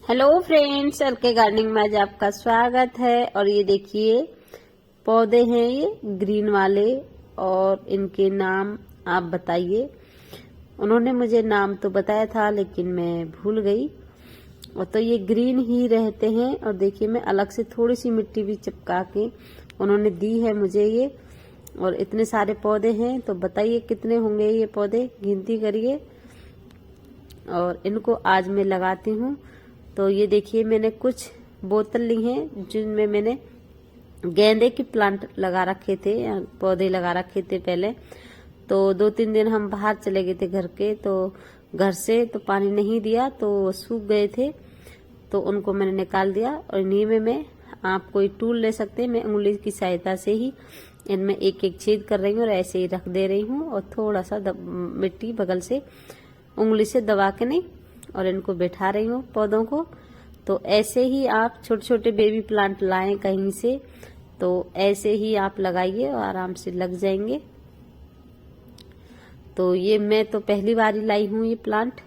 Hello friends, LK gardening में आज आपका स्वागत है। और ये देखिए पौधे हैं ये ग्रीन वाले, और इनके नाम आप बताइए। उन्होंने मुझे नाम तो बताया था लेकिन मैं भूल गई। और तो ये ग्रीन ही रहते हैं। और देखिए मैं अलग से थोड़ी सी मिट्टी भी चिपका के उन्होंने दी है मुझे ये। और इतने सारे पौधे हैं, तो बताइए कितने होंगे ये पौधे, गिनती करिए। और इनको आज मैं लगाती हूँ। तो ये देखिए मैंने कुछ बोतल ली हैं जिनमें मैंने गेंदे की प्लांट लगा रखे थे, पौधे लगा रखे थे पहले। तो 2-3 दिन हम बाहर चले गए थे घर से, तो पानी नहीं दिया तो सूख गए थे। तो उनको मैंने निकाल दिया। और इन्हीं में मैं, आप कोई टूल ले सकते हैं, मैं उंगली की सहायता से ही इनमें एक एक छेद कर रही हूँ और ऐसे ही रख दे रही हूँ। और थोड़ा सा मिट्टी बगल से उंगली से दबा के नहीं, और इनको बैठा रही हूँ पौधों को। तो ऐसे ही आप छोटे छोटे बेबी प्लांट लाएं कहीं से, तो ऐसे ही आप लगाइए और आराम से लग जाएंगे। तो ये मैं तो पहली बार ही लाई हूँ ये प्लांट,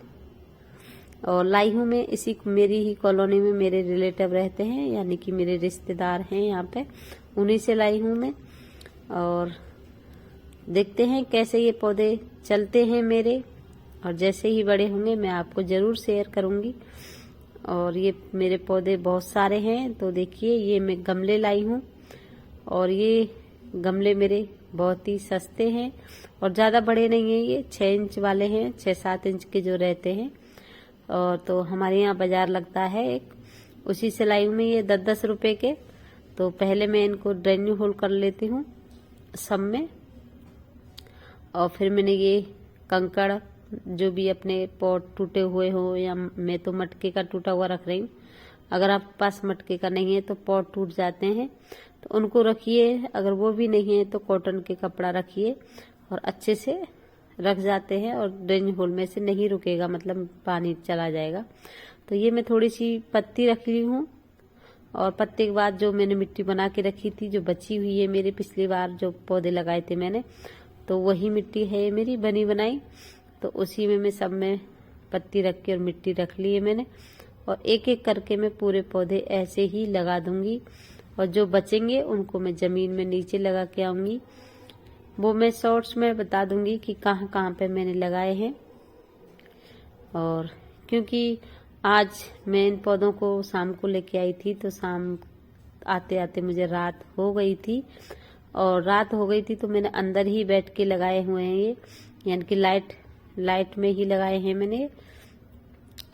और लाई हूँ मैं मेरी ही कॉलोनी में मेरे रिलेटिव रहते हैं, यानी कि मेरे रिश्तेदार हैं यहाँ पे, उन्हीं से लाई हूँ मैं। और देखते हैं कैसे ये पौधे चलते हैं मेरे, और जैसे ही बड़े होंगे मैं आपको जरूर शेयर करूंगी। और ये मेरे पौधे बहुत सारे हैं। तो देखिए ये मैं गमले लाई हूँ, और ये गमले मेरे बहुत ही सस्ते हैं और ज़्यादा बड़े नहीं हैं, ये 6 इंच वाले हैं, 6-7 इंच के जो रहते हैं। और तो हमारे यहाँ बाजार लगता है एक, उसी से लाई हूँ मैं ये 10-10 रुपए के। तो पहले मैं इनको ड्रेनिंग होल कर लेती हूँ सब में, और फिर मैंने ये कंकड़ जो भी अपने पॉट टूटे हुए हो, या मैं तो मटके का टूटा हुआ रख रही हूँ, अगर आपके पास मटके का नहीं है तो पॉट टूट जाते हैं तो उनको रखिए, अगर वो भी नहीं है तो कॉटन के कपड़ा रखिए और अच्छे से रख जाते हैं, और ड्रेन होल में से नहीं रुकेगा, मतलब पानी चला जाएगा। तो ये मैं थोड़ी सी पत्ती रख ली हूँ, और पत्ते के बाद जो मैंने मिट्टी बना के रखी थी जो बची हुई है मेरे पिछली बार जो पौधे लगाए थे मैंने, तो वही मिट्टी है मेरी बनी बनाई। तो उसी में मैं सब में पत्ती रख के और मिट्टी रख ली है मैंने, और एक एक करके मैं पूरे पौधे ऐसे ही लगा दूंगी। और जो बचेंगे उनको मैं जमीन में नीचे लगा के आऊंगी, वो मैं शॉर्ट्स में बता दूंगी कि कहाँ कहाँ पे मैंने लगाए हैं। और क्योंकि आज मैं इन पौधों को शाम को लेके आई थी, तो शाम आते आते मुझे रात हो गई थी, और रात हो गई थी तो मैंने अंदर ही बैठ के लगाए हुए हैं ये, यानी कि लाइट में ही लगाए हैं मैंने।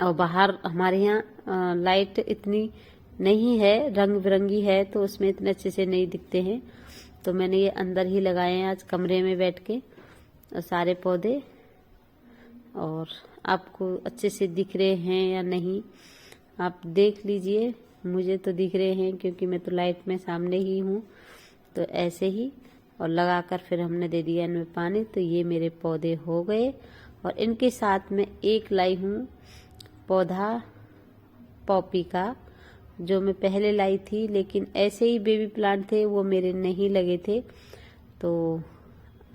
और बाहर हमारे यहाँ लाइट इतनी नहीं है, रंग बिरंगी है, तो उसमें इतने अच्छे से नहीं दिखते हैं। तो मैंने ये अंदर ही लगाए हैं आज कमरे में बैठ के सारे पौधे। और आपको अच्छे से दिख रहे हैं या नहीं आप देख लीजिए, मुझे तो दिख रहे हैं क्योंकि मैं तो लाइट में सामने ही हूँ। तो ऐसे ही और लगाकर फिर हमने दे दिया इनमें पानी। तो ये मेरे पौधे हो गए, और इनके साथ में एक लाई हूँ पौधा पॉपी का, जो मैं पहले लाई थी, लेकिन ऐसे ही बेबी प्लांट थे, वो मेरे नहीं लगे थे। तो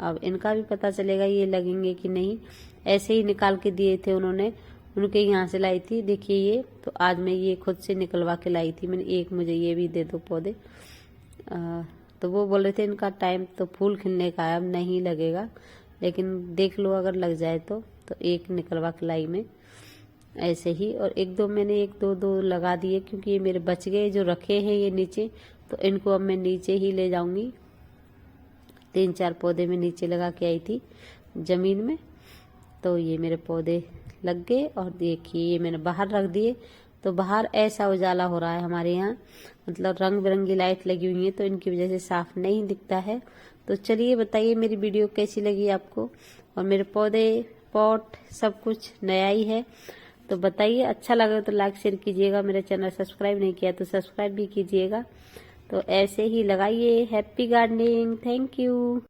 अब इनका भी पता चलेगा ये लगेंगे कि नहीं। ऐसे ही निकाल के दिए थे उन्होंने, उनके यहाँ से लाई थी। देखिए ये तो आज मैं ये खुद से निकलवा के लाई थी मैंने, एक मुझे ये भी दे दो पौधे। तो वो बोल रहे थे इनका टाइम तो फूल खिलने का है, अब नहीं लगेगा, लेकिन देख लो अगर लग जाए तो एक निकलवा के लाई में ऐसे ही। और एक दो लगा दिए, क्योंकि ये मेरे बच गए जो रखे हैं ये नीचे, तो इनको अब मैं नीचे ही ले जाऊंगी। 3-4 पौधे में नीचे लगा के आई थी जमीन में, तो ये मेरे पौधे लग गए। और देखिए ये मैंने बाहर रख दिए, तो बाहर ऐसा उजाला हो रहा है हमारे यहाँ, मतलब रंग बिरंगी लाइट लगी हुई है, तो इनकी वजह से साफ नहीं दिखता है। तो चलिए बताइए मेरी वीडियो कैसी लगी आपको, और मेरे पौधे पॉट सब कुछ नया ही है। तो बताइए, अच्छा लगा तो लाइक शेयर कीजिएगा, मेरा चैनल सब्सक्राइब नहीं किया तो सब्सक्राइब भी कीजिएगा। तो ऐसे ही लगाइए। Happy gardening, thank you.